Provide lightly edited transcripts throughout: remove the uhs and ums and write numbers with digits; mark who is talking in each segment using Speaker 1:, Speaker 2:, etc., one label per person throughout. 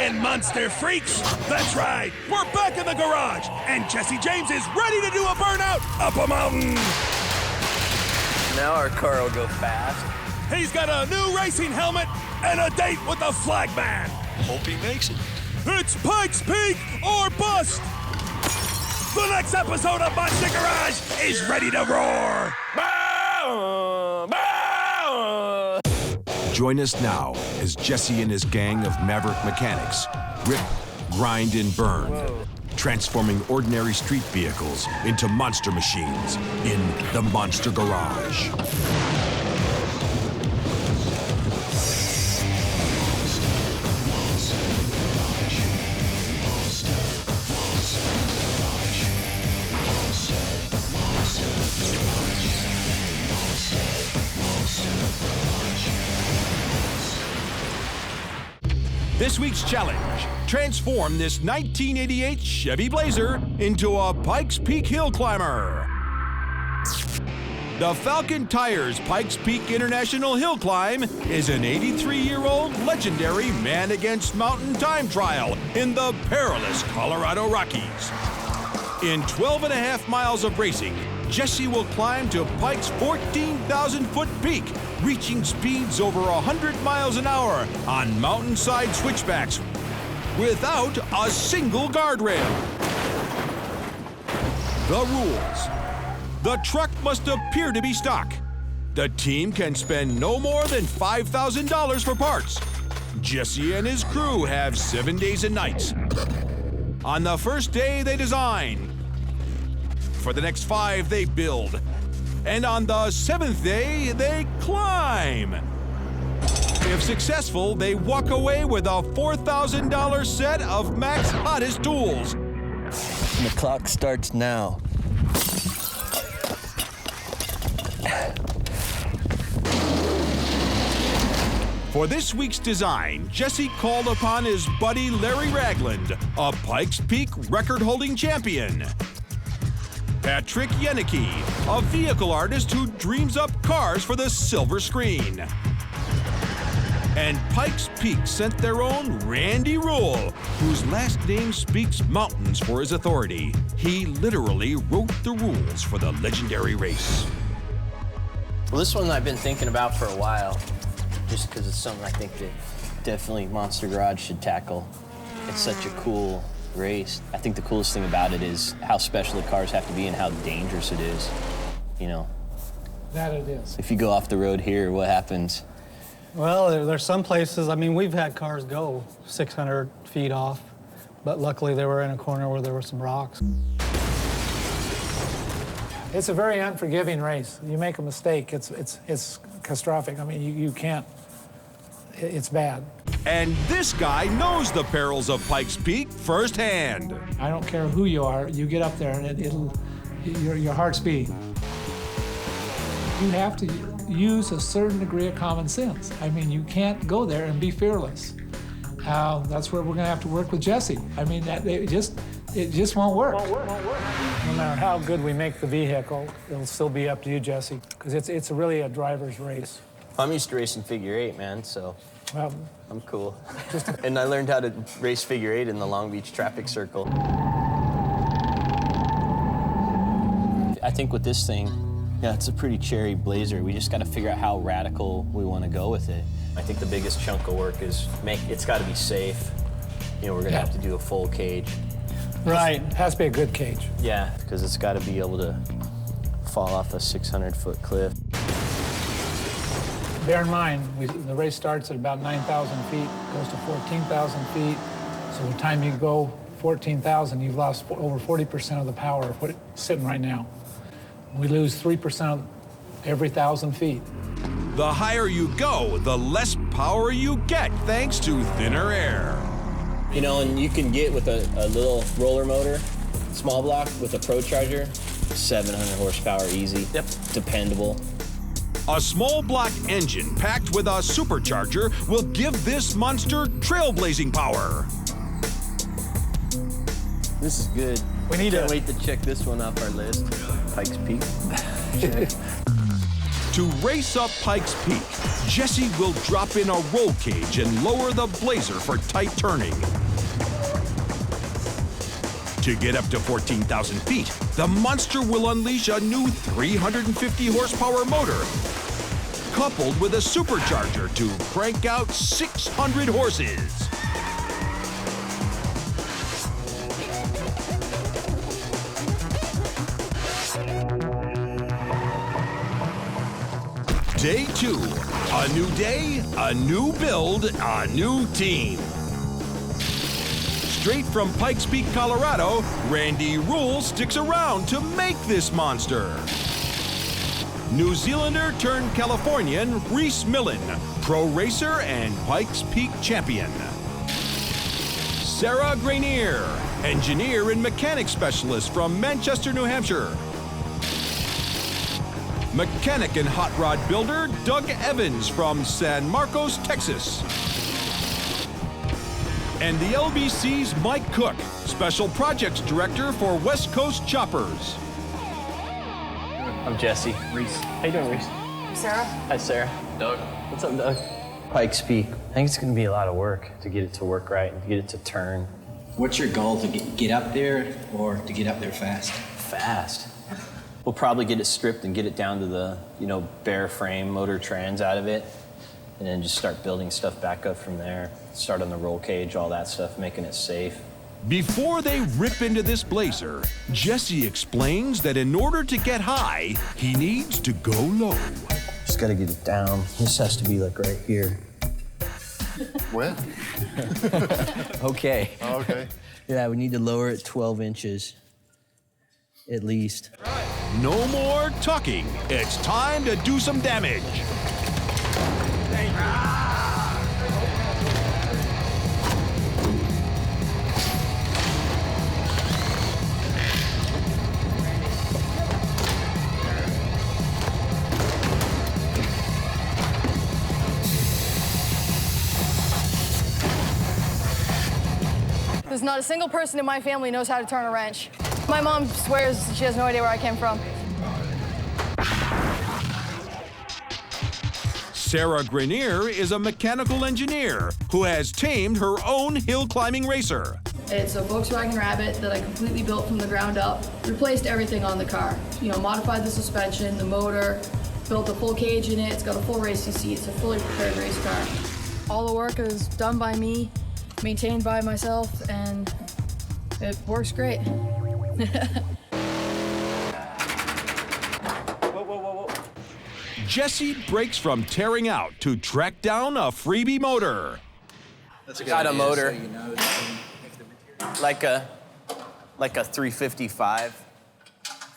Speaker 1: again, monster freaks. That's right, we're back in the garage, and Jesse James is ready to do a burnout up a mountain.
Speaker 2: Now our car will go fast.
Speaker 1: He's got a new racing helmet and a date with the flagman.
Speaker 3: Hope he makes it.
Speaker 1: It's Pikes Peak or bust. The next episode of Monster Garage is ready to roar.
Speaker 4: Join us now as Jesse and his gang of maverick mechanics rip, grind, and burn, transforming ordinary street vehicles into monster machines in the Monster Garage. This week's challenge, transform this 1988 Chevy BLAZER into a Pikes Peak hill climber. The Falcon Tires Pikes Peak International Hill Climb is an 83-year-old legendary man-against-mountain time trial in the perilous Colorado Rockies. In 12.5 miles of racing, Jesse will climb to Pikes' 14,000-foot peak, reaching speeds over 100 miles an hour on mountainside switchbacks without a single guardrail. The rules. The truck must appear to be stock. The team can spend no more than $5,000 for parts. Jesse and his crew have 7 days and nights. On the first day, they design. For the next 5, they build. And on the 7th day, they climb. If successful, they walk away with a $4,000 set of Mac's hottest tools.
Speaker 2: The clock starts now.
Speaker 4: For this week's design, Jesse called upon his buddy Larry Ragland, a Pikes Peak record-holding champion. Patrick Yeneke, a vehicle artist who dreams up cars for the silver screen. And Pikes Peak sent their own Randy Rule, whose last name speaks mountains for his authority. He literally wrote the rules for the legendary race.
Speaker 2: Well, this one I've been thinking about for a while, just because it's something I think that definitely Monster Garage should tackle. It's such a cool race. I think the coolest thing about it is how special the cars have to be and how dangerous it is, you know.
Speaker 5: That it is.
Speaker 2: If you go off the road here, what happens?
Speaker 5: Well, there's some places, I mean, we've had cars go 600 feet off, but luckily they were in a corner where there were some rocks. It's a very unforgiving race. You make a mistake, it's catastrophic. I mean, you can't, it's bad.
Speaker 4: And this guy knows the perils of Pikes Peak firsthand.
Speaker 5: I don't care who you are, you get up there and your heart's beating. You have to use a certain degree of common sense. I mean, you can't go there and be fearless. That's where we're gonna have to work with Jesse. I mean, it just won't work. No matter how good we make the vehicle, it'll still be up to you, Jesse, because it's really a driver's race.
Speaker 2: I'm used to racing figure 8, man, so
Speaker 5: Well,
Speaker 2: I'm cool. And I learned how to race figure 8 in the Long Beach traffic circle. I think with this thing, yeah, it's a pretty cherry BLAZER. We just got to figure out how radical we want to go with it. I think the biggest chunk of work is it's got to be safe. You know, we're going to have to do a full cage.
Speaker 5: right, it has to be a good cage.
Speaker 2: Yeah, because it's got to be able to fall off a 600-foot cliff.
Speaker 5: Bear in mind, the race starts at about 9,000 feet, goes to 14,000 feet. So by the time you go 14,000, you've lost over 40% of the power of what it's sitting right now. We lose 3% every 1,000 feet.
Speaker 4: The higher you go, the less power you get, thanks to thinner air.
Speaker 2: You know, and you can get with a little roller motor, small block with a Pro Charger, 700 horsepower easy. Yep. Dependable.
Speaker 4: A small block engine packed with a supercharger will give this monster trailblazing power.
Speaker 2: This is good. Can't wait to check this one off our list. Pikes Peak. Check.
Speaker 4: To race up Pikes Peak, Jesse will drop in a roll cage and lower the BLAZER for tight turning. To get up to 14,000 feet, the monster will unleash a new 350 horsepower motor, coupled with a supercharger to crank out 600 horses. Day 2, a new day, a new build, a new team. Straight from Pikes Peak, Colorado, Randy Rule sticks around to make this monster. New Zealander turned Californian Reese Millen, pro racer and Pikes Peak champion. Sarah Grenier, engineer and mechanic specialist from Manchester, New Hampshire. Mechanic and hot rod builder Doug Evans from San Marcos, Texas. And the LBC's Mike Cook, special projects director for West Coast Choppers.
Speaker 2: I'm Jesse.
Speaker 3: Reese.
Speaker 2: How you doing, Reese?
Speaker 6: Sarah?
Speaker 2: Hi, Sarah.
Speaker 3: Doug.
Speaker 2: What's up, Doug? Pikes Peak. I think it's going to be a lot of work to get it to work right and to get it to turn
Speaker 7: What's your goal, to get up there or to get up there fast?
Speaker 2: fast. We'll probably get it stripped and get it down to the, bare frame motor trans out of it, and then just start building stuff back up from there. Start on the roll cage, all that stuff, making it safe.
Speaker 4: Before they rip into this BLAZER, Jesse explains that in order to get high, he needs to go low.
Speaker 2: Just got to get it down. This has to be like right here.
Speaker 3: Where?
Speaker 2: Okay.
Speaker 3: Oh, okay.
Speaker 2: Yeah, we need to lower it 12 inches, at least.
Speaker 4: No more talking. It's time to do some damage.
Speaker 6: There's not a single person in my family knows how to turn a wrench. My mom swears she has no idea where I came from.
Speaker 4: Sarah Grenier is a mechanical engineer who has tamed her own hill climbing racer.
Speaker 6: It's a Volkswagen Rabbit that I completely built from the ground up. Replaced everything on the car. Modified the suspension, the motor, built a full cage in it. It's got a full racing seat. It's a fully prepared race car. All the work is done by me, maintained by myself, and it works great.
Speaker 4: Jesse breaks from tearing out to track down a freebie motor.
Speaker 7: That's a good
Speaker 2: Got a
Speaker 7: idea,
Speaker 2: motor.
Speaker 7: so you know if the material.
Speaker 2: Like a 355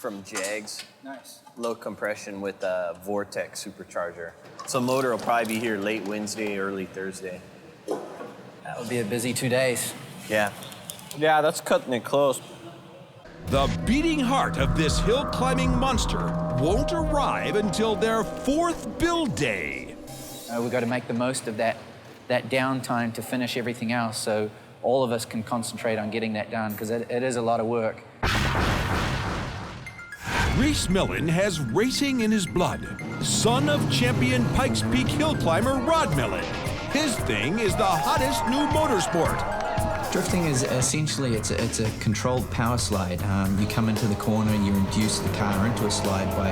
Speaker 2: from Jags.
Speaker 7: Nice.
Speaker 2: Low compression with a Vortex supercharger. So motor will probably be here late Wednesday, early Thursday.
Speaker 7: That would be a busy 2 days.
Speaker 2: Yeah. Yeah, that's cutting it close.
Speaker 4: The beating heart of this hill climbing monster won't arrive until their 4th build day.
Speaker 8: We've got to make the most of that downtime to finish everything else, so all of us can concentrate on getting that done, because it is a lot of work.
Speaker 4: Reese Millen has racing in his blood. Son of champion Pikes Peak hill climber Rod Millen. His thing is the hottest new motorsport.
Speaker 9: Drifting is essentially, it's a controlled power slide. You come into the corner and you induce the car into a slide by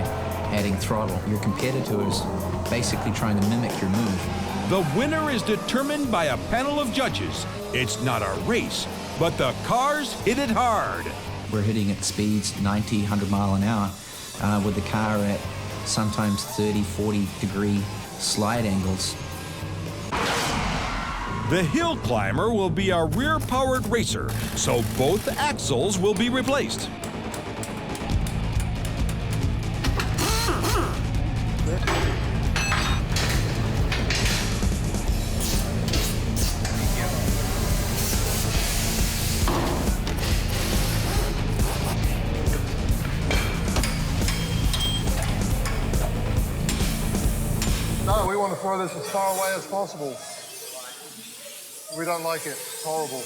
Speaker 9: adding throttle. Your competitor is basically trying to mimic your move.
Speaker 4: The winner is determined by a panel of judges. It's not a race, but the cars hit it hard.
Speaker 9: We're hitting at speeds 90, 100 mile an hour with the car at sometimes 30, 40 degree slide angles.
Speaker 4: The hill climber will be a rear-powered racer, so both axles will be replaced.
Speaker 3: No, we want to throw this as far away as possible. We don't like it. It's horrible.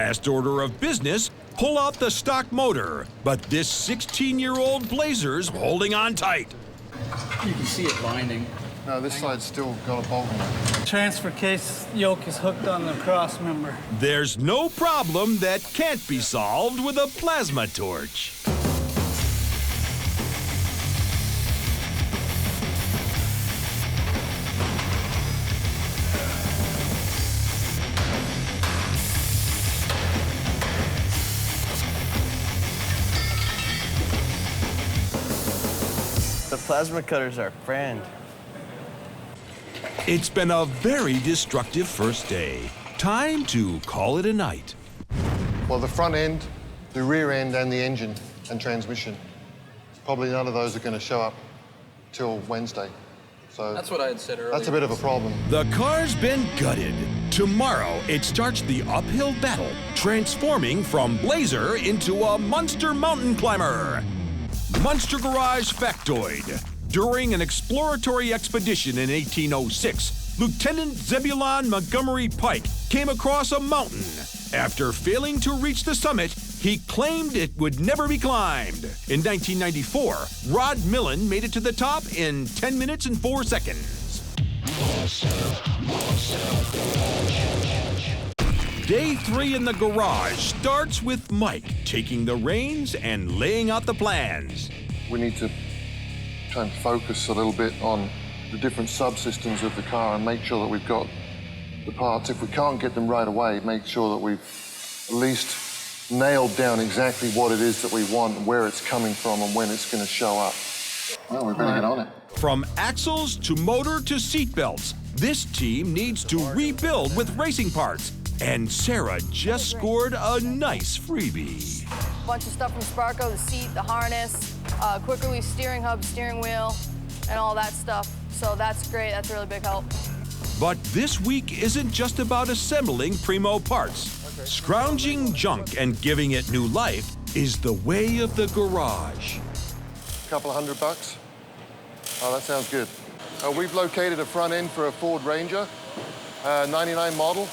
Speaker 4: last order of business, pull out the stock motor. But this 16-year-old BLAZER's holding on tight.
Speaker 8: You can see it binding.
Speaker 3: No, this side's still got a bolt in it.
Speaker 10: Transfer case yoke is hooked on the cross member.
Speaker 4: There's no problem that can't be solved with a plasma torch.
Speaker 2: The plasma cutter's our friend.
Speaker 4: It's been a very destructive first day. Time to call it a night.
Speaker 3: Well, the front end, the rear end, and the engine and transmission, probably none of those are going to show up till Wednesday. So
Speaker 8: That's what I had said earlier.
Speaker 3: that's a bit of a problem.
Speaker 4: The car's been gutted. Tomorrow, it starts the uphill battle, transforming from BLAZER into a monster mountain climber. Monster Garage factoid. During an exploratory expedition in 1806, Lieutenant Zebulon Montgomery Pike came across a mountain. After failing to reach the summit, he claimed it would never be climbed. In 1994, Rod Millen made it to the top in 10 minutes and 4 seconds. Day 3 in the garage starts with Mike taking the reins and laying out the plans.
Speaker 3: We need to try and focus a little bit on the different subsystems of the car and make sure that we've got the parts. If we can't get them right away, make sure that we've at least nailed down exactly what it is that we want, where it's coming from, and when it's going to show up. Well, we better get on it.
Speaker 4: From axles to motor to seatbelts, this team needs to rebuild with racing parts. And Sarah just scored a nice freebie.
Speaker 6: Bunch of stuff from Sparco, the seat, the harness, quick release steering hub, steering wheel, and all that stuff. So that's great, that's a really big help.
Speaker 4: But this week isn't just about assembling primo parts. Scrounging junk and giving it new life is the way of the garage.
Speaker 3: Couple of $100. Oh, that sounds good. We've located a front end for a Ford Ranger, 99 model.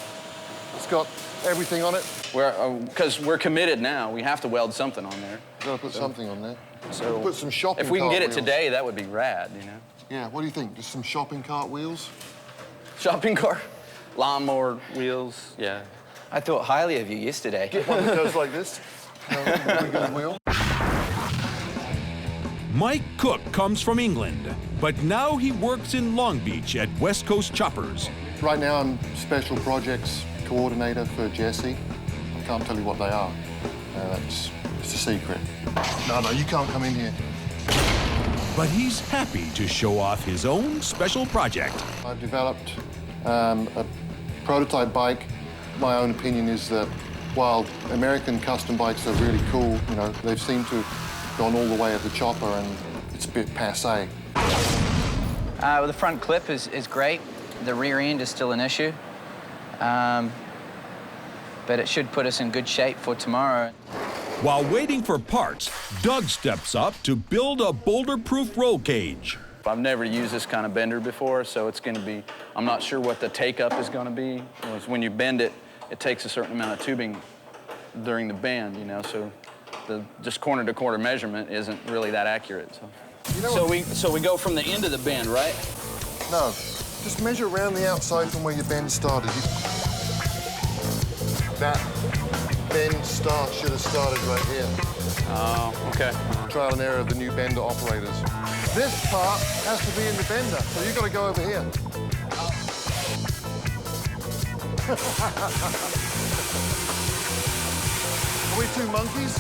Speaker 3: It's got everything on it.
Speaker 8: Because we're committed now, we have to weld something on there.
Speaker 3: Gotta put something on there.
Speaker 8: So
Speaker 3: Put some shopping
Speaker 8: if we can get it
Speaker 3: cart wheels.
Speaker 8: today, that would be rad, you know?
Speaker 3: Yeah, what do you think? Just some shopping cart wheels?
Speaker 8: Shopping cart, lawnmower wheels, yeah.
Speaker 2: I thought highly of you yesterday.
Speaker 3: Get one that goes like this. Really good wheel.
Speaker 4: Mike Cook comes from England, but now he works in Long Beach at West Coast Choppers.
Speaker 3: Right now, I'm special projects coordinator for Jesse. I can't tell you what they are. It's a secret. No, you can't come in here.
Speaker 4: But he's happy to show off his own special project.
Speaker 3: I've developed a prototype bike. My own opinion is that while American custom bikes are really cool, you know, they seem to have gone all the way at the chopper and it's a bit passé.
Speaker 8: Well, the front clip is great. The rear end is still an issue. But it should put us in good shape for tomorrow.
Speaker 4: While waiting for parts, Doug steps up to build a boulder-proof roll cage.
Speaker 8: I've never used this kind of bender before, so it's going to be, I'm not sure what the take-up is going to be. When you bend it, it takes a certain amount of tubing during the bend, you know, so the just corner-to-corner measurement isn't really that accurate. So.
Speaker 3: You know
Speaker 8: So we go from the end of the bend, right?
Speaker 3: No, just measure around the outside from where your bend started. That bend start should have started right here.
Speaker 8: Oh, okay.
Speaker 3: Trial and error of the new bender operators. This part has to be in the bender, so you've got to go over here. Are we two monkeys?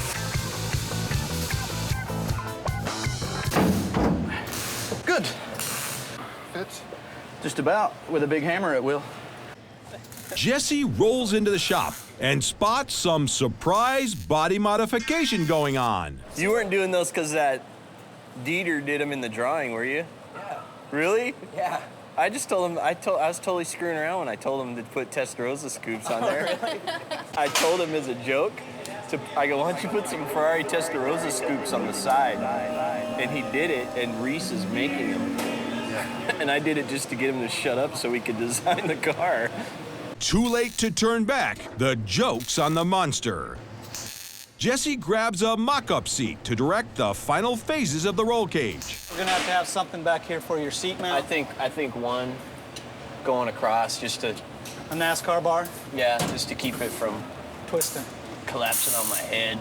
Speaker 8: Good.
Speaker 3: Fits.
Speaker 8: Just about. With a big hammer, it will.
Speaker 4: Jesse rolls into the shop and spots some surprise body modification going on.
Speaker 2: You weren't doing those because that Dieter did them in the drawing, were you?
Speaker 11: Yeah.
Speaker 2: Really?
Speaker 11: Yeah.
Speaker 2: I just told him, I was totally screwing around when I told him to put Testarossa scoops on there.
Speaker 11: Really?
Speaker 2: I told him as a joke, I go, why don't you put some Ferrari Testarossa scoops on the side? And he did it, and Reese is making them. And I did it just to get him to shut up so we could design the car.
Speaker 4: too late to turn back, the joke's on the monster. Jesse grabs a mock-up seat to direct the final phases of the roll cage.
Speaker 10: We're gonna have to have something back here for your seat mount.
Speaker 2: I think one going across just to...
Speaker 10: A NASCAR bar?
Speaker 2: Yeah, just to keep it from...
Speaker 10: Twisting.
Speaker 2: Collapsing on my head.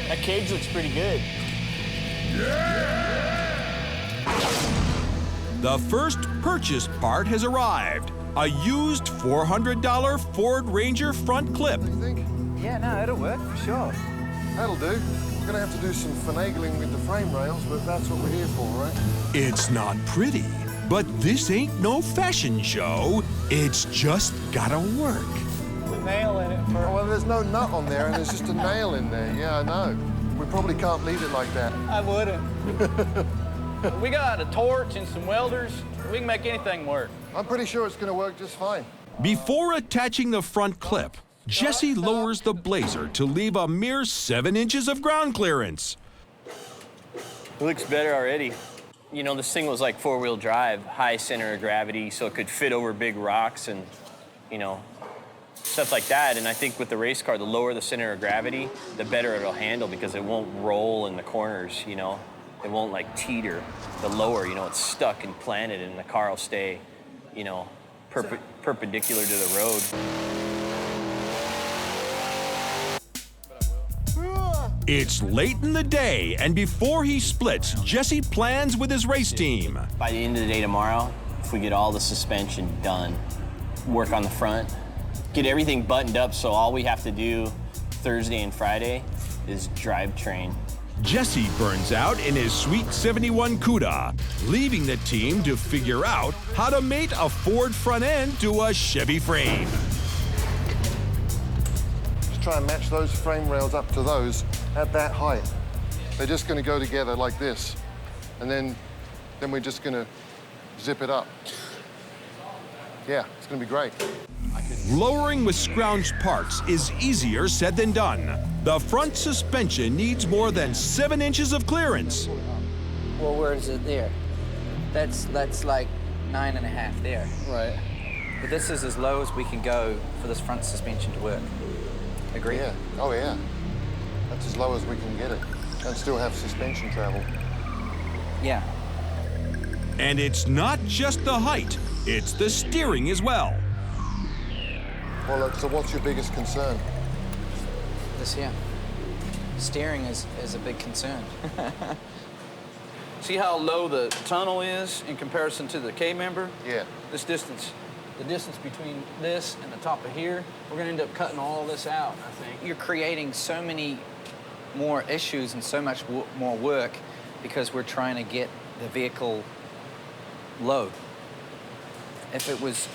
Speaker 2: That cage looks pretty good.
Speaker 4: The first purchased part has arrived. A used $400 Ford Ranger front clip.
Speaker 3: What do you think?
Speaker 11: Yeah, no, it'll work for sure.
Speaker 3: That'll do. We're gonna have to do some finagling with the frame rails, but that's what we're here for, right?
Speaker 4: It's not pretty, but this ain't no fashion show. It's just gotta work.
Speaker 10: With a nail in it for...
Speaker 3: Oh, well, there's no nut on there, and there's just a nail in there. Yeah, I know. We probably can't leave it like that.
Speaker 10: I wouldn't.
Speaker 8: We got a torch and some welders. We can make anything work.
Speaker 3: I'm pretty sure it's gonna work just fine.
Speaker 4: Before attaching the front clip, Jesse lowers the BLAZER to leave a mere 7 inches of ground clearance.
Speaker 2: It looks better already. You know, this thing was like 4-wheel drive, high center of gravity, so it could fit over big rocks and, you know, stuff like that. And I think with the race car, the lower the center of gravity, the better it'll handle because it won't roll in the corners, you know? It won't like teeter. The lower, you know, it's stuck and planted and the car will stay, you know, perpendicular to the road.
Speaker 4: It's late in the day, and before he splits, Jesse plans with his race team.
Speaker 2: By the end of the day tomorrow, if we get all the suspension done, work on the front, get everything buttoned up so all we have to do Thursday and Friday is drivetrain.
Speaker 4: Jesse burns out in his sweet 71 CUDA, leaving the team to figure out how to mate a Ford front end to a Chevy frame.
Speaker 3: Just try and match those frame rails up to those at that height. They're just gonna go together like this. And then we're just gonna zip it up. Yeah, it's gonna be great.
Speaker 4: Lowering with scrounged parts is easier said than done. The front suspension needs more than 7 inches of clearance.
Speaker 11: Well, where is it there? That's like 9.5 there.
Speaker 8: Right.
Speaker 11: But this is as low as we can go for this front suspension to work. Agree?
Speaker 3: Yeah, oh yeah. That's as low as we can get it. And still have suspension travel.
Speaker 11: Yeah.
Speaker 4: And it's not just the height, it's the steering as well.
Speaker 3: Well, so what's your biggest concern?
Speaker 11: This here. Steering is a big concern.
Speaker 8: See how low the tunnel is in comparison to the K-member?
Speaker 3: Yeah.
Speaker 8: This distance, the distance between this and the top of here, we're gonna end up cutting all this out, I think.
Speaker 11: You're creating so many more issues and so much more work because we're trying to get the vehicle low. If it was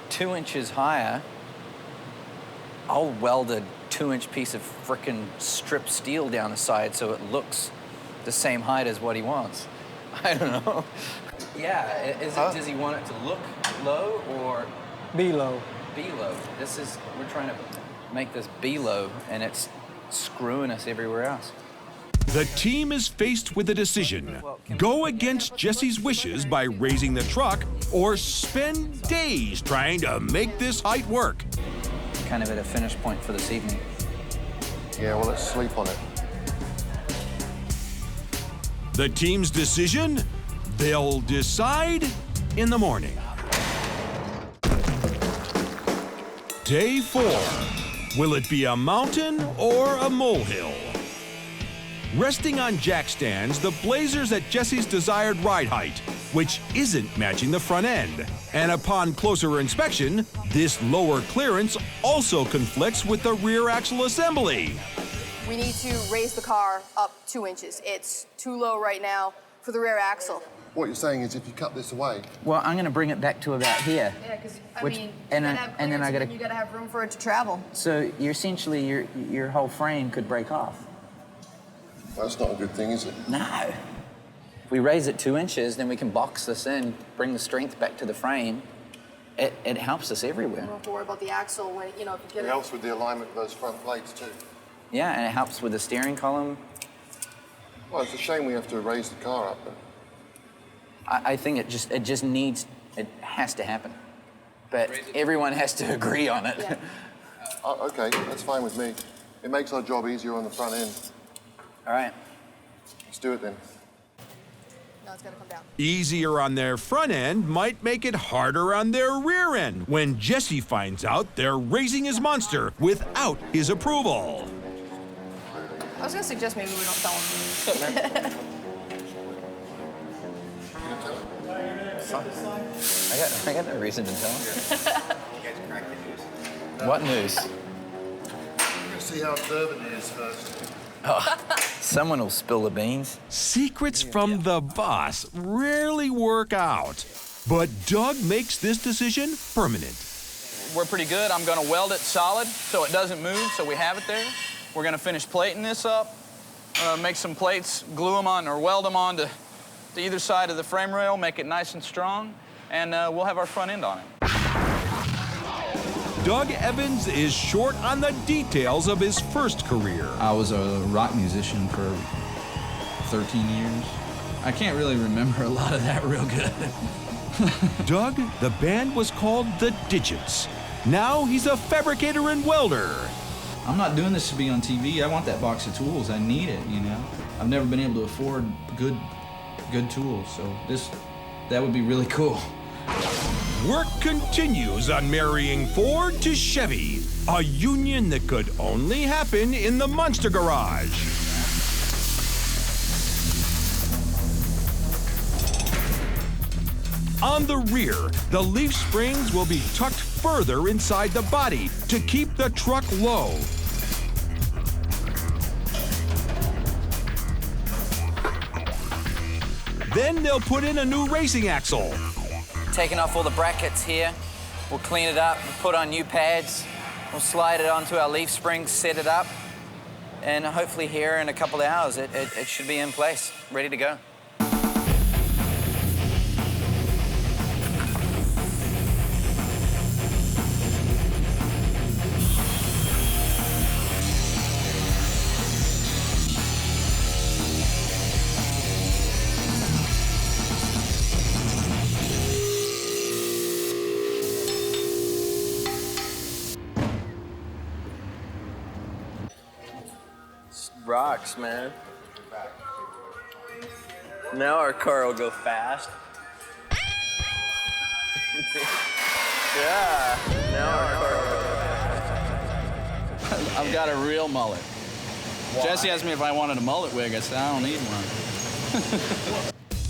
Speaker 11: 2 inches higher, I'll weld a 2-inch piece of frickin' strip steel down the side so it looks the same height as what he wants. I don't know. Yeah, does he want it to look low or
Speaker 10: Be low.
Speaker 11: be low? We're trying to make this be low and it's screwing us everywhere else.
Speaker 4: The team is faced with a decision. Go against Jesse's wishes by raising the truck or spend days trying to make this height work.
Speaker 11: Kind of at a finish point for this evening.
Speaker 3: Yeah, well, let's sleep on it.
Speaker 4: The team's decision? They'll decide in the morning. Day 4. Will it be a mountain or a molehill? Resting on jack stands, the BLAZER's at Jesse's desired ride height, which isn't matching the front end. And upon closer inspection, this lower clearance also conflicts with the rear axle assembly.
Speaker 6: We need to raise the car up 2 inches. It's too low right now for the rear axle.
Speaker 3: What you're saying is if you cut this away,
Speaker 11: Well, I'm gonna bring it back to about here.
Speaker 6: Yeah, because
Speaker 11: Which-
Speaker 6: you
Speaker 11: and
Speaker 6: gotta
Speaker 11: I-
Speaker 6: have
Speaker 11: and then I
Speaker 6: clearance,
Speaker 11: gotta-
Speaker 6: you gotta have room for it to travel.
Speaker 11: So you're essentially your whole frame could break off.
Speaker 3: that's not a good thing, is it?
Speaker 11: No. If we raise it 2 inches, then we can box this in, bring the strength back to the frame. It helps us everywhere.
Speaker 6: You don't have to worry about the axle when, you know, if you
Speaker 3: It
Speaker 6: get
Speaker 3: helps with the alignment of those front plates too.
Speaker 11: Yeah, and it helps with the steering column.
Speaker 3: Well, it's a shame we have to raise the car up. But
Speaker 11: I think it just needs, it has to happen. But everyone has to agree on it.
Speaker 6: Yeah.
Speaker 3: Okay, that's fine with me. It makes our job easier on the front end.
Speaker 11: All right.
Speaker 3: Let's do it then.
Speaker 6: Now it's gotta come down.
Speaker 4: Easier on their front end might make it harder on their rear end when Jesse finds out they're raising his monster without his approval.
Speaker 6: I was gonna suggest maybe we don't tell him.
Speaker 11: I got no reason to tell him. What news?
Speaker 3: See how observant he is first.
Speaker 11: Oh, someone will spill the beans.
Speaker 4: Secrets from the boss rarely work out, but Doug makes this decision permanent.
Speaker 8: We're pretty good. I'm gonna weld it solid so it doesn't move, so we have it there. We're gonna finish plating this up, make some plates, glue them on or weld them on to either side of the frame rail, make it nice and strong, and we'll have our front end on it.
Speaker 4: Doug Evans is short on the details of his first career.
Speaker 9: I was a rock musician for 13 years. I can't really remember a lot of that real good.
Speaker 4: Doug, the band was called The Digits. Now he's a fabricator and welder.
Speaker 9: I'm not doing this to be on TV. I want that box of tools. I need it, you know. I've never been able to afford good tools, so that would be really cool.
Speaker 4: Work continues on marrying Ford to Chevy, a union that could only happen in the Monster Garage. On the rear, the leaf springs will be tucked further inside the body to keep the truck low. Then they'll put in a new racing axle.
Speaker 11: Taking off all the brackets here. We'll clean it up, we'll put on new pads. We'll slide it onto our leaf springs, set it up, and hopefully here in a couple of hours, it should be in place, ready to go.
Speaker 2: Rocks, man. Now our car will go fast. Yeah, now our car will go fast.
Speaker 8: I've got a real mullet. Why? Jesse asked me if I wanted a mullet wig. I said, I don't need one.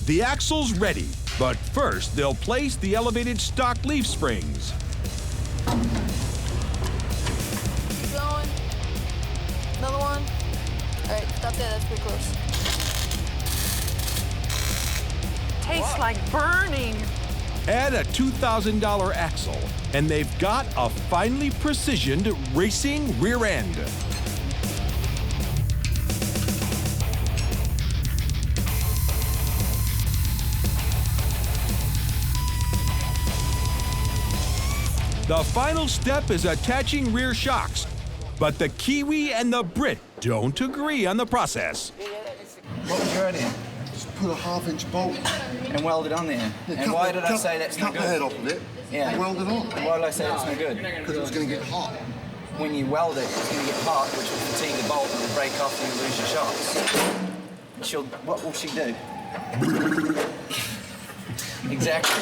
Speaker 4: The axle's ready, but first they'll place the elevated stock leaf springs.
Speaker 6: Keep going. Another one. All right, stop there. That's pretty close.
Speaker 12: Tastes like burning.
Speaker 4: Add a $2,000 axle, and they've got a finely precisioned racing rear end. The final step is attaching rear shocks, but the Kiwi and the Brit don't agree on the process.
Speaker 11: What was your idea?
Speaker 3: Just put a half-inch bolt.
Speaker 11: And weld it on there. And why did I say that's not
Speaker 3: Cut the
Speaker 11: good?
Speaker 3: head off of it.
Speaker 11: Yeah.
Speaker 3: And weld it on.
Speaker 11: And why did I say that's no good?
Speaker 3: Because it was going to get hot.
Speaker 11: When you weld it, it's going to get hot, which will fatigue the bolt and will break off and you lose your shocks. What will she do? Exactly.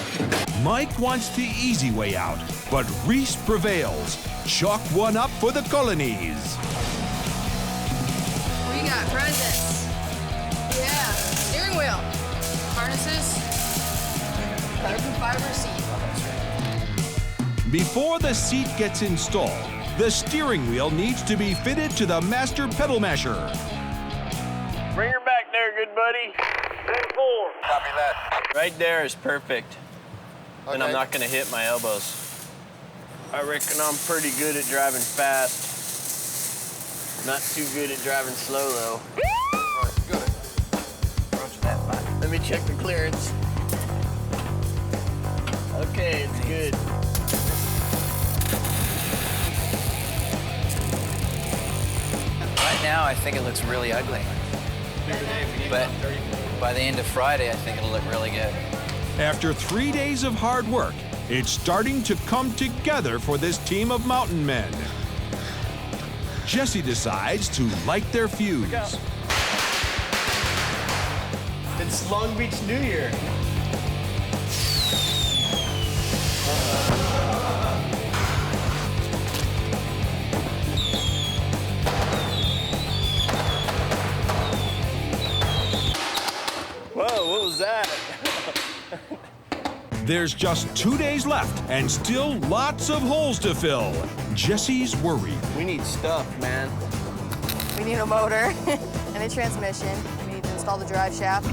Speaker 4: Mike wants the easy way out, but Reese prevails. Chalk one up for the colonies.
Speaker 6: We got presents. Yeah, steering wheel, harnesses, carbon fiber seat.
Speaker 4: Before the seat gets installed, the steering wheel needs to be fitted to the master pedal masher.
Speaker 2: Bring her back there, good buddy. 10-4.
Speaker 3: Copy that.
Speaker 2: Right there is perfect. And I'm
Speaker 3: Okay.
Speaker 2: not gonna hit my elbows. I reckon I'm pretty good at driving fast. Not too good at driving slow, though.
Speaker 3: Right, got it.
Speaker 2: Roger that, bye. Let me check the clearance. Okay, it's good.
Speaker 11: Right? Right now, I think it looks really ugly. But by the end of Friday, I think it'll look really good.
Speaker 4: After 3 days of hard work, it's starting to come together for this team of mountain men. Jesse decides to light their fuse.
Speaker 8: It's Long Beach New Year. Whoa, what was that?
Speaker 4: There's just 2 days left and still lots of holes to fill. Jesse's worried.
Speaker 2: We need stuff, man.
Speaker 13: We need a motor and a transmission. We need to install the drive shaft.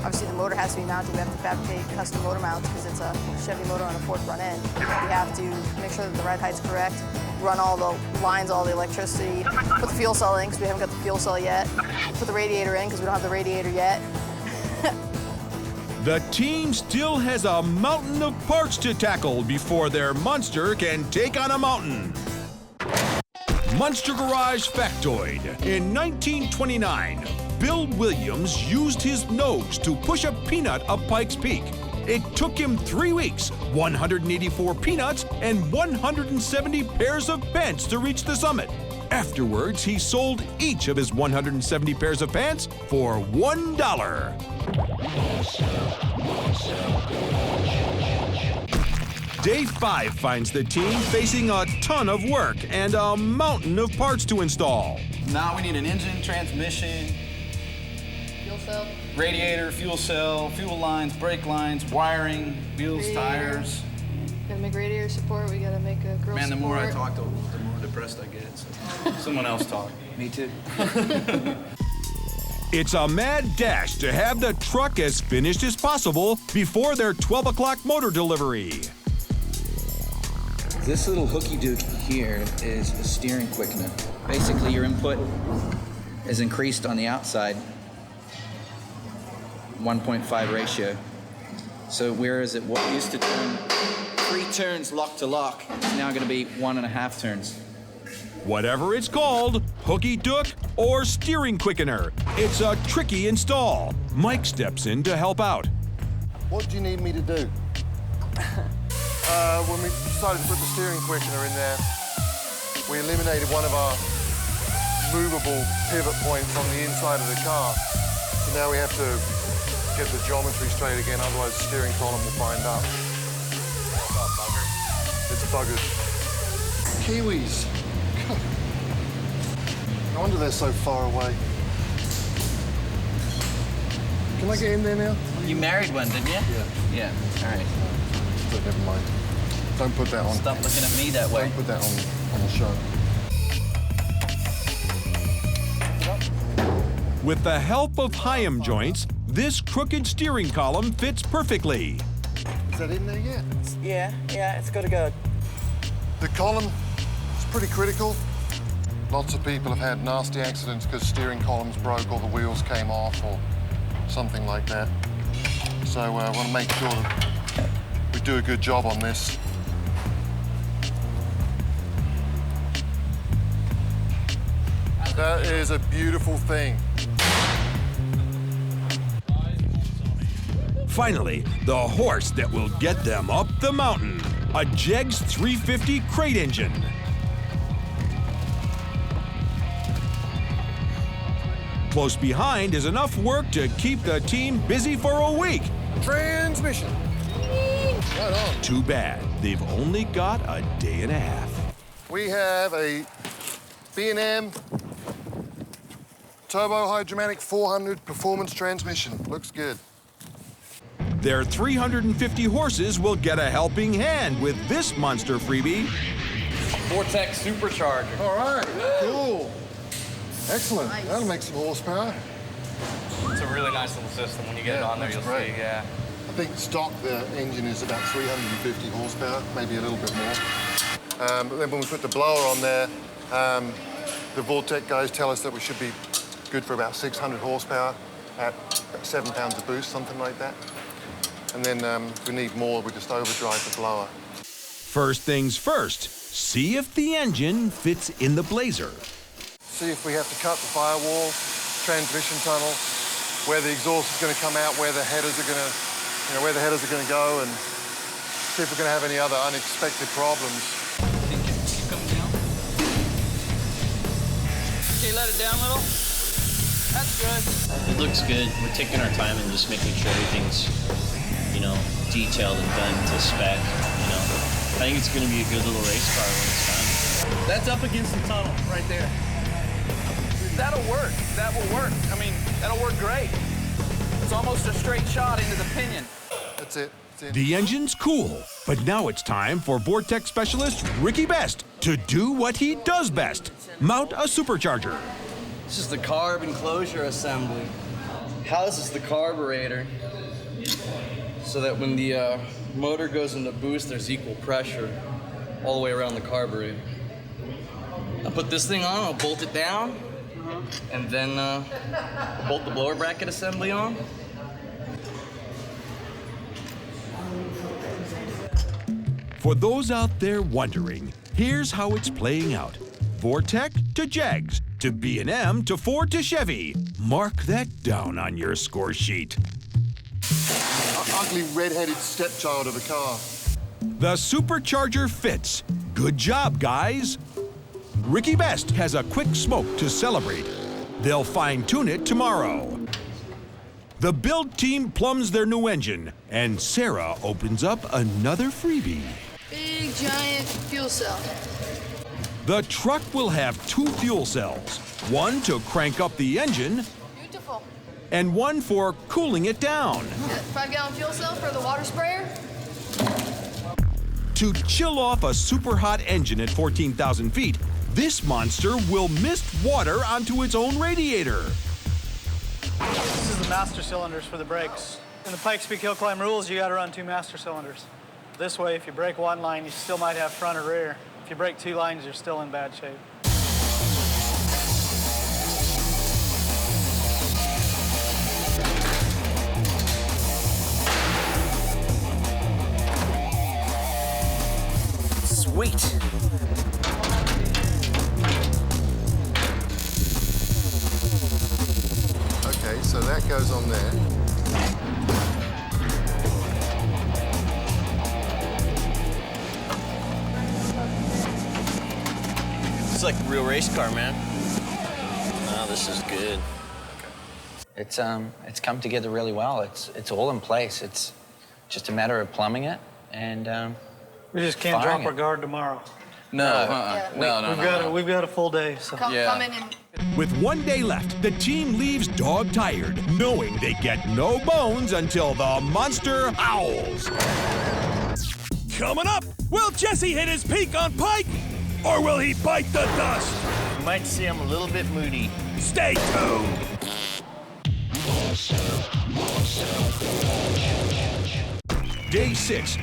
Speaker 13: Obviously, the motor has to be mounted. We have to fabricate custom motor mounts because it's a Chevy motor on a forked front end. We have to make sure that the ride height's correct, run all the lines, all the electricity, put the fuel cell in because we haven't got the fuel cell yet, put the radiator in because we don't have the radiator yet.
Speaker 4: The team still has a mountain of parts to tackle before their monster can take on a mountain. Monster Garage factoid. In 1929, Bill Williams used his nose to push a peanut up Pikes Peak. It took him 3 weeks, 184 peanuts, and 170 pairs of pants to reach the summit. Afterwards, he sold each of his 170 pairs of pants for $1. Day 5 finds the team facing a ton of work and a mountain of parts to install.
Speaker 8: Now we need an engine, transmission,
Speaker 6: Fuel cell.
Speaker 8: radiator, fuel cell, fuel lines, brake lines, wiring, wheels,
Speaker 6: Radiator.
Speaker 8: tires.
Speaker 6: Gotta make radiator support. We gotta make a grill
Speaker 8: Man, the more I
Speaker 6: support.
Speaker 8: talk, the more depressed I get. So someone else talk.
Speaker 11: Me too.
Speaker 4: It's a mad dash to have the truck as finished as possible before their 12 o'clock motor delivery.
Speaker 9: This little hooky dook here is a steering quickener. Basically, your input is increased on the outside, 1.5 ratio. So whereas it used to turn 3 turns lock to lock, it's now going to be 1.5 turns.
Speaker 4: Whatever it's called, hooky dook or steering quickener, it's a tricky install. Mike steps in to help out.
Speaker 3: What do you need me to do? When we decided to put the steering quickener in there, we eliminated one of our movable pivot points on the inside of the car. So now we have to get the geometry straight again, otherwise the steering column will bind up. It's buggered. Kiwis. No wonder they're so far away. Can I get in there now?
Speaker 11: You married one, didn't you?
Speaker 3: Yeah.
Speaker 11: Yeah, all right.
Speaker 3: But never mind. Don't put that on.
Speaker 11: Stop looking at me that way.
Speaker 3: Don't put that on the show.
Speaker 4: With the help of Hyam joints, this crooked steering column fits perfectly.
Speaker 3: Is that in there yet?
Speaker 10: Yeah, it's good to go.
Speaker 3: The column is pretty critical. Lots of people have had nasty accidents because steering columns broke or the wheels came off or something like that. So I want to make sure that we do a good job on this. That is a beautiful thing.
Speaker 4: Finally, the horse that will get them up the mountain, a Jegs 350 crate engine. Close behind is enough work to keep the team busy for a week.
Speaker 3: Transmission. Right on.
Speaker 4: Too bad, they've only got a day and a half.
Speaker 3: We have a B&M Turbo Hydromatic 400 performance transmission. Looks good.
Speaker 4: Their 350 horses will get a helping hand with this monster freebie.
Speaker 8: Vortex supercharger.
Speaker 3: All right, cool. Excellent.
Speaker 6: Nice.
Speaker 3: That'll make some horsepower.
Speaker 8: It's a really nice little system. When you get it on there,
Speaker 3: looks
Speaker 8: you'll
Speaker 3: great.
Speaker 8: see. Yeah.
Speaker 3: I think stock, the engine is about 350 horsepower, maybe a little bit more. But then when we put the blower on there, the Vortex guys tell us that we should be good for about 600 horsepower at about 7 pounds a boost, something like that. And then if we need more, we just overdrive the blower.
Speaker 4: First things first, see if the engine fits in the BLAZER.
Speaker 3: see if we have to cut the firewall, transmission tunnel, where the exhaust is going to come out, where the headers are going to, where the headers are going to go, and see if we're going to have any other unexpected problems.
Speaker 11: Keep coming down. Okay, let it down a little. That's good.
Speaker 2: It looks good. We're taking our time and just making sure everything's, detailed and done to spec, I think it's going to be a good little race car when it's done.
Speaker 8: That's up against the tunnel right there. That'll work. That will work. I mean, that'll work great. It's almost a straight shot into the pinion.
Speaker 3: That's it.
Speaker 4: The engine's cool, but now it's time for Vortex specialist Ricky Best to do what he does best, mount a supercharger.
Speaker 14: This is the carb enclosure assembly. Houses the carburetor so that when the motor goes into boost, there's equal pressure all the way around the carburetor. I'll put this thing on, I'll bolt it down, and then bolt the blower bracket assembly on.
Speaker 4: For those out there wondering, here's how it's playing out. Vortec to Jags, to B&M to Ford to Chevy. Mark that down on your score sheet.
Speaker 3: Ugly red-headed stepchild of a car.
Speaker 4: The supercharger fits. Good job, guys. Ricky Best has a quick smoke to celebrate. They'll fine-tune it tomorrow. The build team plumbs their new engine, and Sarah opens up another freebie.
Speaker 6: Big, giant fuel cell.
Speaker 4: The truck will have 2 fuel cells, one to crank up the engine,
Speaker 6: Beautiful.
Speaker 4: and one for cooling it down.
Speaker 6: 5-gallon fuel cell for the water sprayer.
Speaker 4: To chill off a super hot engine at 14,000 feet, this monster will mist water onto its own radiator.
Speaker 10: This is the master cylinders for the brakes. In the Pikes Peak Hill Climb rules, you got to run 2 master cylinders. This way, if you break one line, you still might have front or rear. If you break 2 lines, you're still in bad shape.
Speaker 2: Sweet.
Speaker 3: Okay, so that goes on there.
Speaker 2: It's like a real race car, man. Oh, this is good.
Speaker 11: It's come together really well. It's all in place. It's just a matter of plumbing it and
Speaker 10: We just can't drop our guard tomorrow.
Speaker 8: No,
Speaker 10: We've got a full day. So.
Speaker 6: Come in and
Speaker 4: With 1 day left, the team leaves dog-tired, knowing they get no bones until the monster howls.
Speaker 1: Coming up, will Jesse hit his peak on Pike? Or will he bite the dust?
Speaker 2: You might see him a little bit moody.
Speaker 1: Stay tuned.
Speaker 4: Day 6,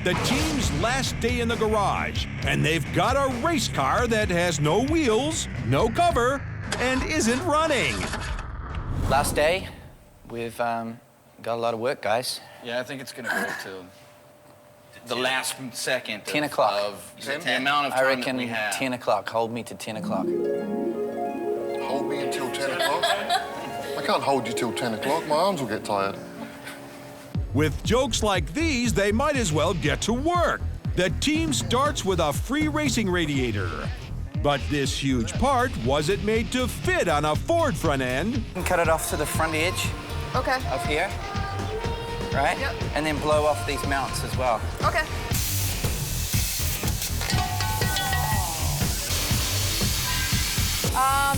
Speaker 4: the team's last day in the garage, and they've got a race car that has no wheels, no cover, and isn't running.
Speaker 11: last day. We've got a lot of work, guys.
Speaker 8: Yeah, I think it's going to go to the last second
Speaker 11: 10 o'clock.
Speaker 8: of the amount of time
Speaker 11: I reckon
Speaker 8: that we have.
Speaker 11: 10 o'clock. Hold me to 10 o'clock.
Speaker 3: Hold me until 10 o'clock? I can't hold you till 10 o'clock. My arms will get tired.
Speaker 4: With jokes like these, they might as well get to work. The team starts with a free racing radiator. But this huge part wasn't made to fit on a Ford front end.
Speaker 11: Cut it off to the front edge
Speaker 6: okay.
Speaker 11: of here, right?
Speaker 6: Yep.
Speaker 11: And then blow off these mounts as well.
Speaker 6: Okay.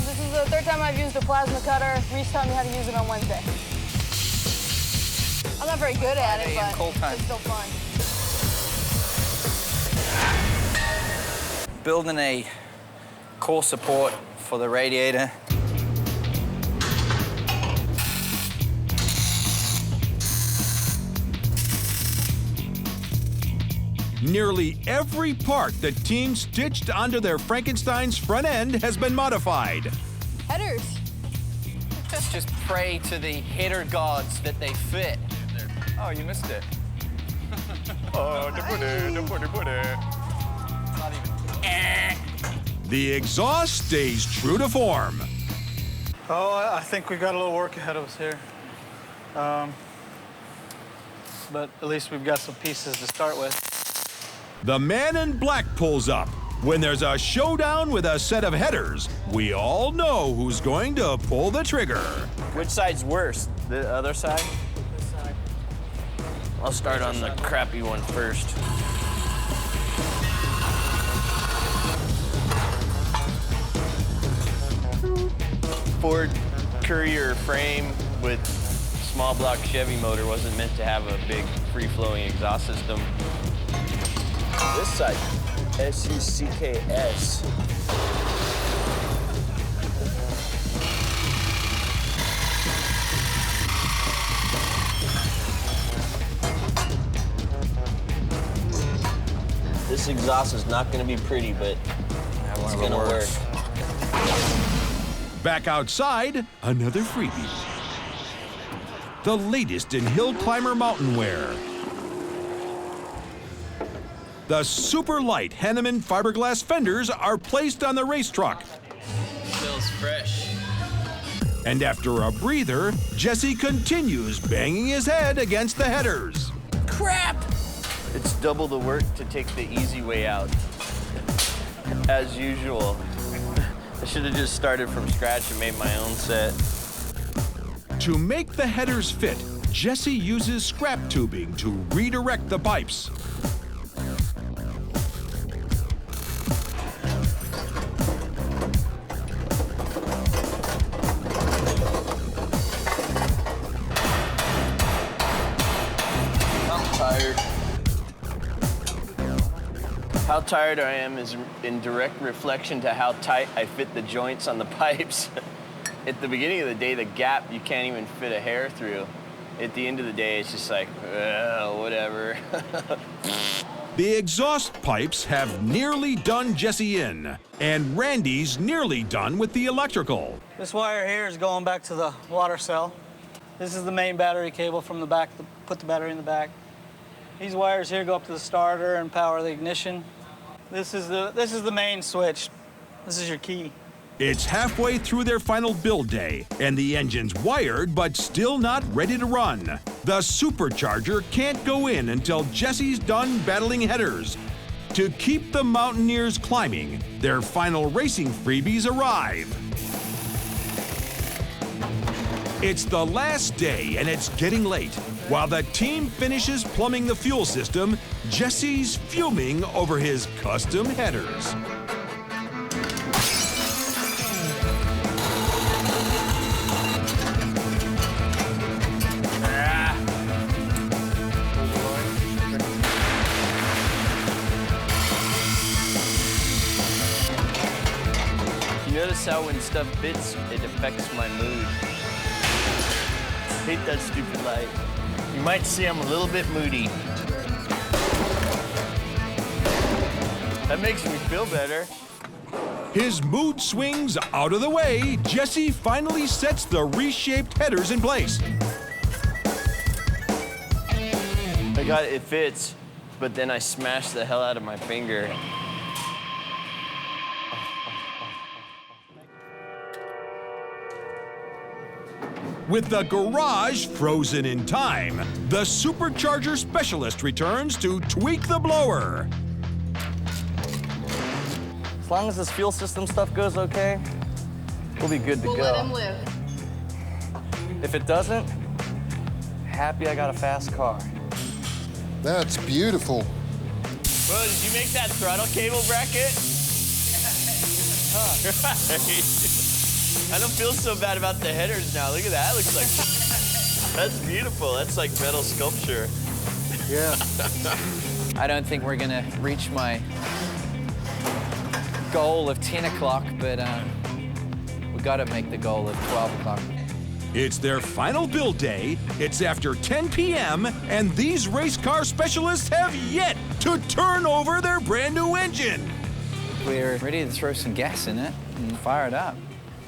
Speaker 6: This is the 3rd time I've used a plasma cutter. Reese taught me how to use it on Wednesday. I'm not very good at it, but it's still fun.
Speaker 11: Building a core support for the radiator.
Speaker 4: Nearly every part the team stitched onto their Frankenstein's front end has been modified.
Speaker 6: Headers.
Speaker 11: Just pray to the header gods that they fit.
Speaker 8: Oh, you missed it.
Speaker 4: The exhaust stays true to form.
Speaker 10: Oh, I think we've got a little work ahead of us here. But at least we've got some pieces to start with.
Speaker 4: The man in black pulls up. When there's a showdown with a set of headers, we all know who's going to pull the trigger.
Speaker 2: Which side's worse? The other side?
Speaker 13: This side.
Speaker 2: I'll start on the crappy one first. Ford Courier frame with small block Chevy motor wasn't meant to have a big free-flowing exhaust system. This side, SUCKS. This exhaust is not going to be pretty, but it's going to work.
Speaker 4: Back outside, another freebie. The latest in hill climber mountain wear. The super light Henneman fiberglass fenders are placed on the race truck.
Speaker 2: Feels fresh.
Speaker 4: And after a breather, Jesse continues banging his head against the headers.
Speaker 2: Crap! It's double the work to take the easy way out. As usual. I should have just started from scratch and made my own set.
Speaker 4: To make the headers fit, Jesse uses scrap tubing to redirect the pipes.
Speaker 2: How tired I am is in direct reflection to how tight I fit the joints on the pipes. At the beginning of the day, the gap you can't even fit a hair through. At the end of the day, it's just like, whatever.
Speaker 4: The exhaust pipes have nearly done Jesse in, and Randy's nearly done with the electrical.
Speaker 10: This wire here is going back to the water cell. This is the main battery cable from the back to put the battery in the back. These wires here go up to the starter and power the ignition. This is the main switch. This is your key.
Speaker 4: It's halfway through their final build day, and the engine's wired but still not ready to run. The supercharger can't go in until Jesse's done battling headers. To keep the Mountaineers climbing, their final racing freebies arrive. It's the last day, and it's getting late. While the team finishes plumbing the fuel system, Jesse's fuming over his custom headers.
Speaker 2: You notice how when stuff fits, it affects my mood. Hate that stupid light. You might see I'm a little bit moody. That makes me feel better.
Speaker 4: His mood swings out of the way, Jesse finally sets the reshaped headers in place.
Speaker 2: I got it, it fits, but then I smashed the hell out of my finger.
Speaker 4: With the garage frozen in time, the supercharger specialist returns to tweak the blower.
Speaker 14: As long as this fuel system stuff goes okay, we'll be good to
Speaker 6: We'll
Speaker 14: go.
Speaker 6: let him live.
Speaker 14: If it doesn't, happy I got a fast car.
Speaker 3: That's beautiful.
Speaker 2: Bro, did you make that throttle cable bracket? I don't feel so bad about the headers now. Look at that. Looks like that's beautiful. That's like metal sculpture.
Speaker 3: Yeah.
Speaker 11: I don't think we're gonna reach my goal of 10 o'clock, but we gotta make the goal of 12 o'clock.
Speaker 4: It's their final build day, it's after 10 p.m., and these race car specialists have yet to turn over their brand new engine.
Speaker 11: We're ready to throw some gas in it and fire it up.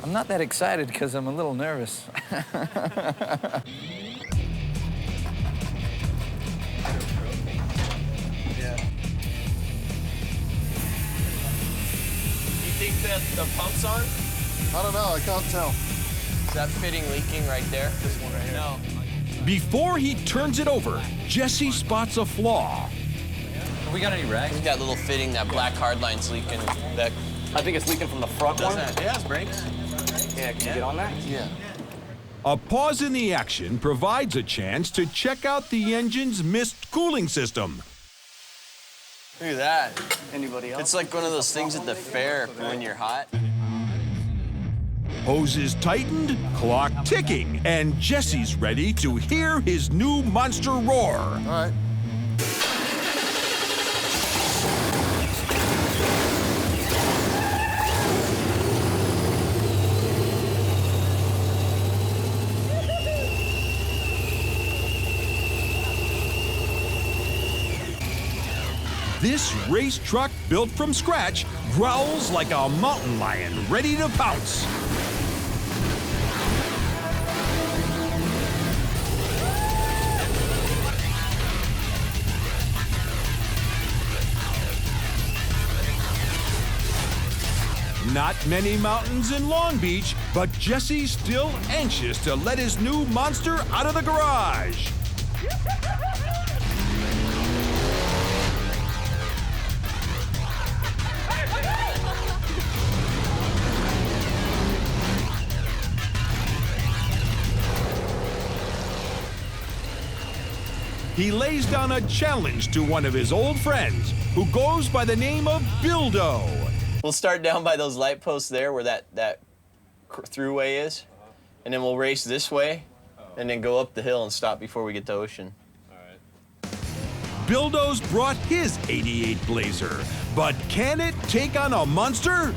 Speaker 11: I'm not that excited because I'm a little nervous.
Speaker 2: You think the pumps on?
Speaker 3: I don't know, I can't tell.
Speaker 2: Is that fitting leaking right there? This one right here? No.
Speaker 4: Before he turns it over, Jesse spots a flaw.
Speaker 2: Have we got any rags? I think that little fitting, that black hard line's leaking. That
Speaker 15: I think it's leaking from the front one.
Speaker 2: it has brakes.
Speaker 15: Yeah, can you get on that?
Speaker 3: Yeah.
Speaker 4: A pause in the action provides a chance to check out the engine's mist cooling system.
Speaker 2: Look at that.
Speaker 15: Anybody else?
Speaker 2: It's like one of those things at the fair for when you're hot.
Speaker 4: Hoses tightened, clock ticking, and Jesse's ready to hear his new monster roar.
Speaker 3: All right.
Speaker 4: This race truck built from scratch growls like a mountain lion ready to pounce. Not many mountains in Long Beach, but Jesse's still anxious to let his new monster out of the garage. He lays down a challenge to one of his old friends, who goes by the name of Bildo.
Speaker 2: We'll start down by those light posts there where that throughway is, and then we'll race this way, and then go up the hill and stop before we get to Ocean.
Speaker 4: Bildo's brought his '88 Blazer, but can it take on a monster?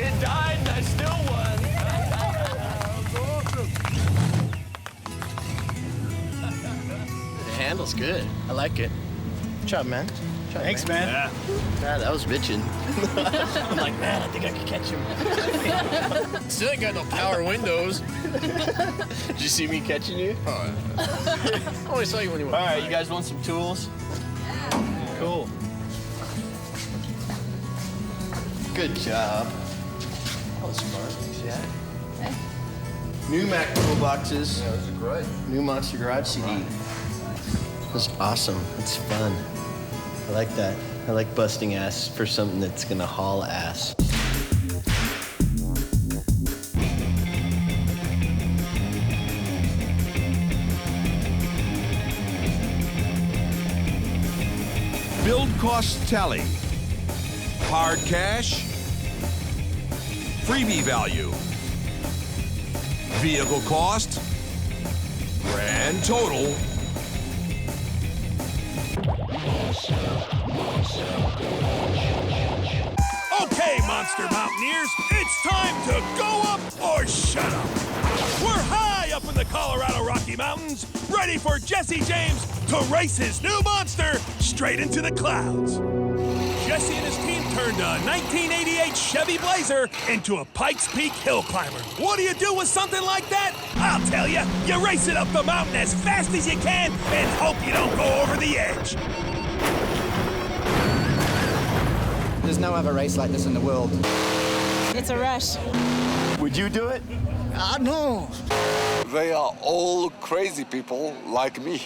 Speaker 2: It died and I still won. The handle's good. I like it. Good job, man. Good job,
Speaker 10: Thanks, man.
Speaker 2: Yeah, that was bitching. I'm like, man, I think I could catch him. Still ain't got no power windows. Did you see me catching you? Oh, I always saw you when you were. All right, you guys want some tools? Cool. Good job. That was smart. Yeah. New Mac toolboxes.
Speaker 3: Yeah, those are great.
Speaker 2: New Monster Garage CD. That's awesome. It's fun. I like that. I like busting ass for something that's gonna haul ass.
Speaker 4: Build cost tally. Hard cash. Freebie value. Vehicle cost. Grand total.
Speaker 1: Okay, Monster Mountaineers, it's time to go up or shut up. We're high up in the Colorado Rocky Mountains, ready for Jesse James to race his new monster straight into the clouds. Jesse and his team turned a 1988 Chevy Blazer into a Pikes Peak hill climber. What do you do with something like that? I'll tell you. You race it up the mountain as fast as you can and hope you don't go over the edge.
Speaker 16: There's no other race like this in the world.
Speaker 17: It's a rush.
Speaker 15: Would you do it?
Speaker 16: No.
Speaker 18: They are all crazy people like me.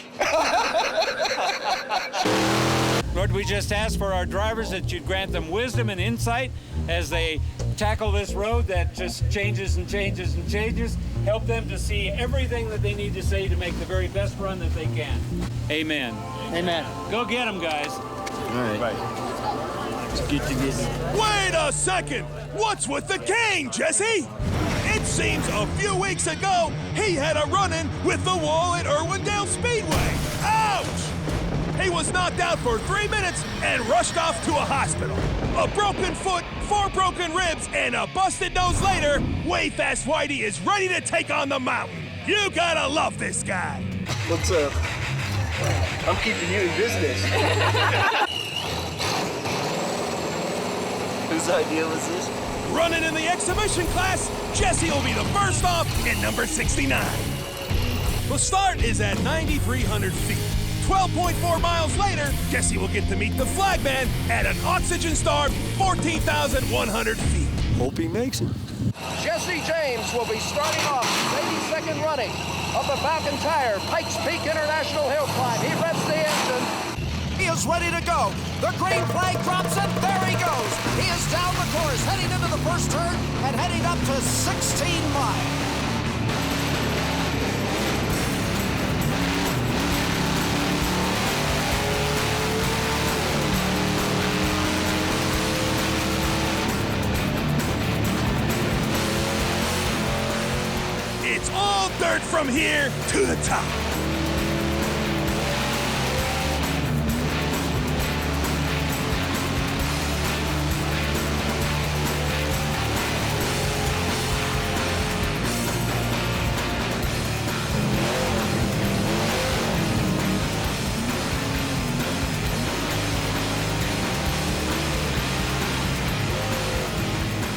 Speaker 19: Lord, we just ask for our drivers that you'd grant them wisdom and insight as they tackle this road that just changes and changes and changes. Help them to see everything that they need to say to make the very best run that they can. Amen.
Speaker 10: Amen.
Speaker 19: Go get them, guys.
Speaker 2: All right. It's good to get you.
Speaker 1: Wait a second! What's with the cane, Jesse? It seems a few weeks ago he had a run-in with the wall at Irwindale Speedway. Ouch! He was knocked out for 3 minutes and rushed off to a hospital. A broken foot, 4 broken ribs, and a busted nose later, Way Fast Whitey is ready to take on the mountain. You gotta love this guy.
Speaker 15: What's up? I'm keeping you in business. Whose idea was this?
Speaker 1: Running in the exhibition class, Jesse will be the first off in number 69. The start is at 9,300 feet. 12.4 miles later, Jesse will get to meet the flagman at an oxygen-starved 14,100 feet.
Speaker 15: Hope he makes it.
Speaker 20: Jesse James will be starting off 82nd running of the Falcon Tire Pikes Peak International Hill Climb. He revs the engine.
Speaker 21: He is ready to go. The green flag drops and there he goes. He is down the course, heading into the first turn and heading up to 16 miles.
Speaker 1: It's all dirt from here to the top.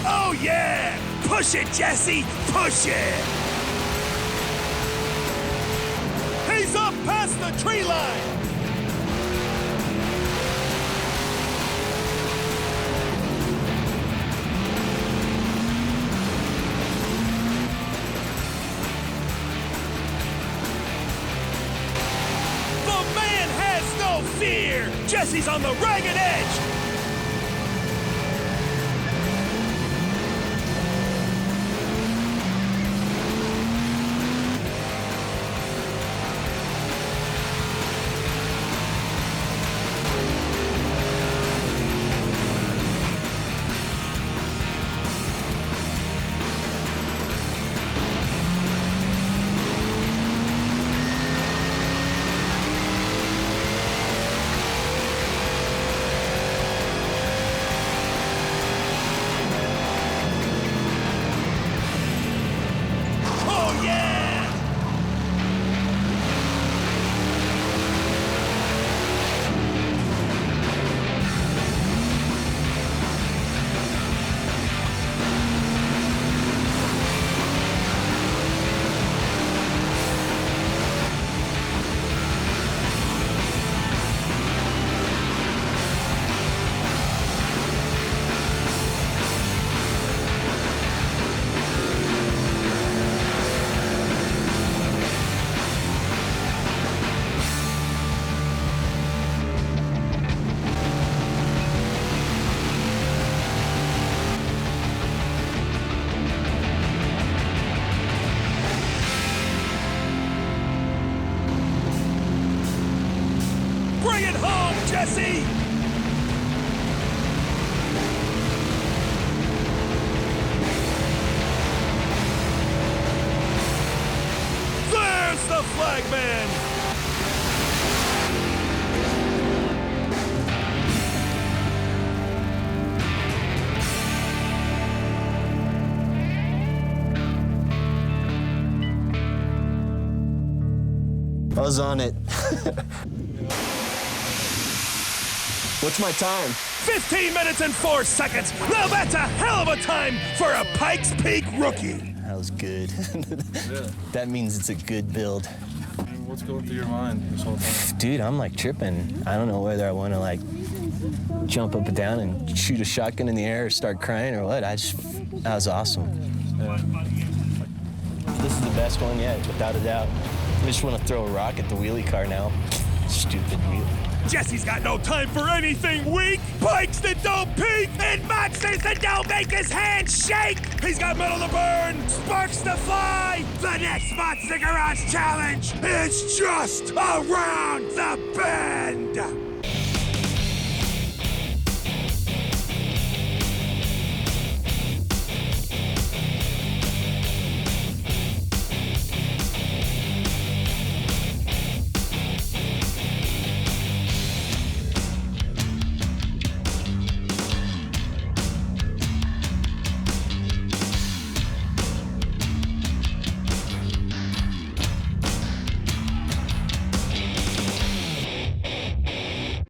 Speaker 1: Oh yeah! Push it, Jesse! Push it! He's up past the tree line! The man has no fear! Jesse's on the ragged edge! Bring it home, Jesse! There's the flagman!
Speaker 15: I was on it. What's my time?
Speaker 1: 15 minutes and 4 seconds. Now that's a hell of a time for a Pikes Peak rookie.
Speaker 2: That was good. That means it's a good build.
Speaker 22: What's going through your mind this whole time?
Speaker 2: Dude, I'm like tripping. I don't know whether I want to like jump up and down and shoot a shotgun in the air or start crying or what. That was awesome.
Speaker 22: Yeah.
Speaker 2: This is the best one yet, without a doubt. I just want to throw a rock at the wheelie car now. Stupid wheel.
Speaker 1: Jesse's got no time for anything weak. Pikes that don't peak and monsters that don't make his hands shake. He's got metal to burn, sparks to fly. The next Monster Garage Challenge is just around the bend.